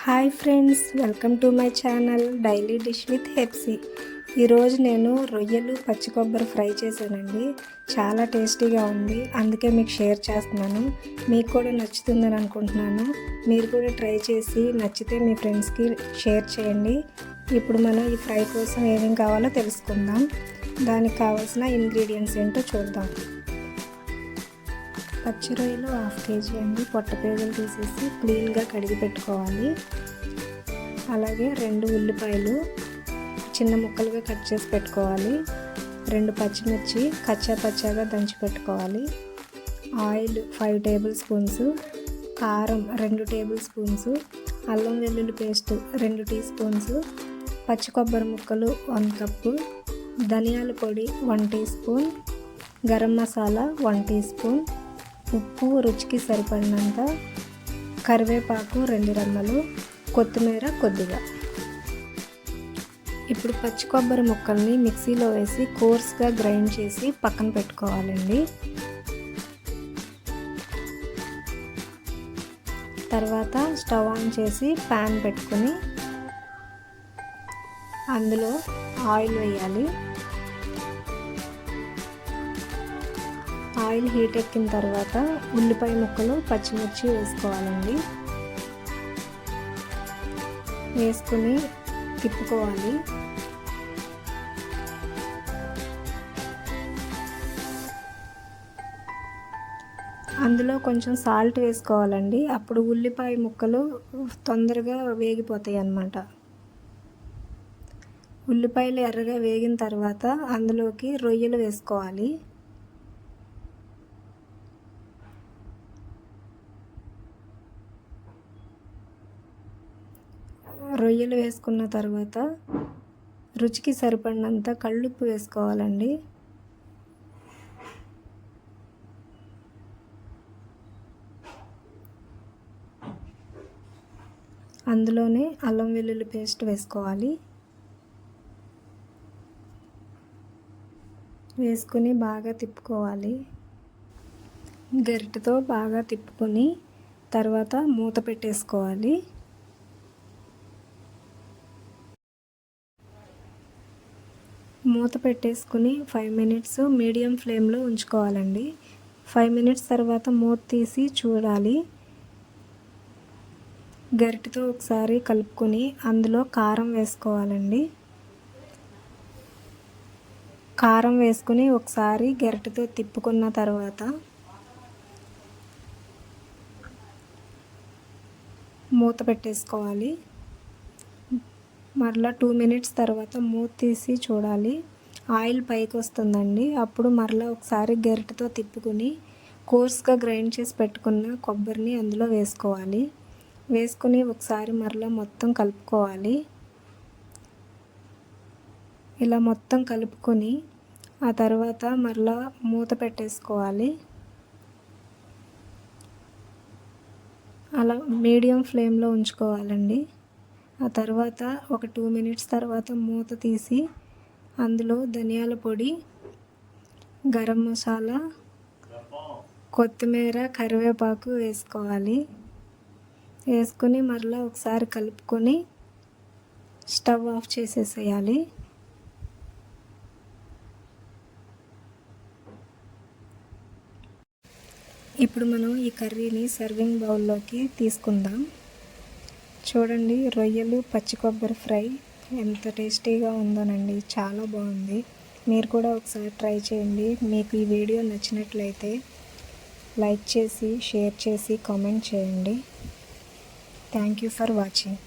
Hi friends, welcome to my channel daily dish with Hepsi. ఈరోజు నేను రొయ్యలు పచ్చి కొబ్బరి ఫ్రై చేశానండి. చాలా టేస్టీగా ఉంది, అందుకే మీకు షేర్ చేస్తున్నాను. మీకు కూడా నచ్చుతుందని అనుకుంటున్నాను. మీరు కూడా ట్రై చేసి నచ్చితే మీ ఫ్రెండ్స్కి షేర్ చేయండి. ఇప్పుడు మనం ఈ ఫ్రై కోసం ఏమేమి కావాలో తెలుసుకుందాం. దానికి కావాల్సిన ఇంగ్రీడియంట్స్ ఏంటో చూద్దాం. పచ్చి రొయ్యలు 1/2 kg అండి. పొట్ట పేగులు తీసేసి క్లీన్గా కడిగి పెట్టుకోవాలి. అలాగే 2 ఉల్లిపాయలు చిన్న ముక్కలుగా కట్ చేసి పెట్టుకోవాలి. 2 పచ్చిమిర్చి కచ్చాపచ్చాగా దంచి పెట్టుకోవాలి. ఆయిల్ 5 టేబుల్ స్పూన్స్, కారం 2 టేబుల్ స్పూన్స్, అల్లం వెల్లుల్లి పేస్ట్ 2 టీ స్పూన్స్, పచ్చి కొబ్బరి ముక్కలు 1 కప్పు, ధనియాల పొడి 1 teaspoon, garam masala 1 teaspoon, ఉప్పు రుచికి సరిపడినంత, కరివేపాకు 2 రెమ్మలు, కొత్తిమీర కొద్దిగా. ఇప్పుడు పచ్చి కొబ్బరి ముక్కల్ని మిక్సీలో వేసి కోర్స్గా గ్రైండ్ చేసి పక్కన పెట్టుకోవాలండి. తర్వాత స్టవ్ ఆన్ చేసి ప్యాన్ పెట్టుకొని అందులో ఆయిల్ వేయాలి. ఆయిల్ హీట్ ఎక్కిన తర్వాత ఉల్లిపాయ ముక్కలు పచ్చిమిర్చి వేసుకోవాలండి. వేసుకుని తిప్పుకోవాలి. అందులో కొంచెం సాల్ట్ వేసుకోవాలండి. అప్పుడు ఉల్లిపాయ ముక్కలు తొందరగా వేగిపోతాయి అన్నమాట. ఉల్లిపాయలు ఎర్రగా వేగిన తర్వాత అందులోకి రొయ్యలు వేసుకోవాలి. రొయ్యలు వేసుకున్న తర్వాత రుచికి సరిపడినంత కళ్ళుప్పు వేసుకోవాలండి. అందులోనే అల్లం వెల్లుల్లి పేస్ట్ వేసుకోవాలి. వేసుకుని బాగా తిప్పుకోవాలి. గరిటెతో బాగా తిప్పుకొని తర్వాత మూత పెట్టేసుకోవాలి. మూత పెట్టేసుకుని 5 మినిట్స్ మీడియం ఫ్లేమ్లో ఉంచుకోవాలండి. 5 మినిట్స్ తర్వాత మూత తీసి చూడాలి. గరిటెతో ఒకసారి కలుపుకొని అందులో కారం వేసుకోవాలండి. కారం వేసుకుని ఒకసారి గరిటెతో తిప్పుకున్న తర్వాత మూత పెట్టేసుకోవాలి. మరలా 2 మినిట్స్ తర్వాత మూత తీసి చూడాలి. ఆయిల్ పైకి వస్తుందండి. అప్పుడు మరలా ఒకసారి గరిటెతో తిప్పుకుని కోర్స్గా గ్రైండ్ చేసి పెట్టుకున్న కొబ్బరిని అందులో వేసుకోవాలి. వేసుకుని ఒకసారి మరలా మొత్తం కలుపుకోవాలి. ఇలా మొత్తం కలుపుకొని ఆ తర్వాత మరలా మూత పెట్టేసుకోవాలి. అలా మీడియం ఫ్లేమ్లో ఉంచుకోవాలండి. ఆ తర్వాత ఒక 2 మినిట్స్ తర్వాత మూత తీసి అందులో ధనియాల పొడి, గరం మసాలా, కొత్తిమీర, కరివేపాకు వేసుకోవాలి. వేసుకొని మరలా ఒకసారి కలుపుకొని స్టవ్ ఆఫ్ చేసేసేయాలి. ఇప్పుడు మనం ఈ కర్రీని సర్వింగ్ బౌల్లోకి తీసుకుందాం. చూడండి, రొయ్యలు పచ్చి కొబ్బరి ఫ్రై ఎంత టేస్టీగా ఉందోనండి. చాలా బాగుంది. మీరు కూడా ఒకసారి ట్రై చేయండి. మీకు ఈ వీడియో నచ్చినట్లయితే లైక్ చేసి, షేర్ చేసి, కామెంట్ చేయండి. Thank you for watching.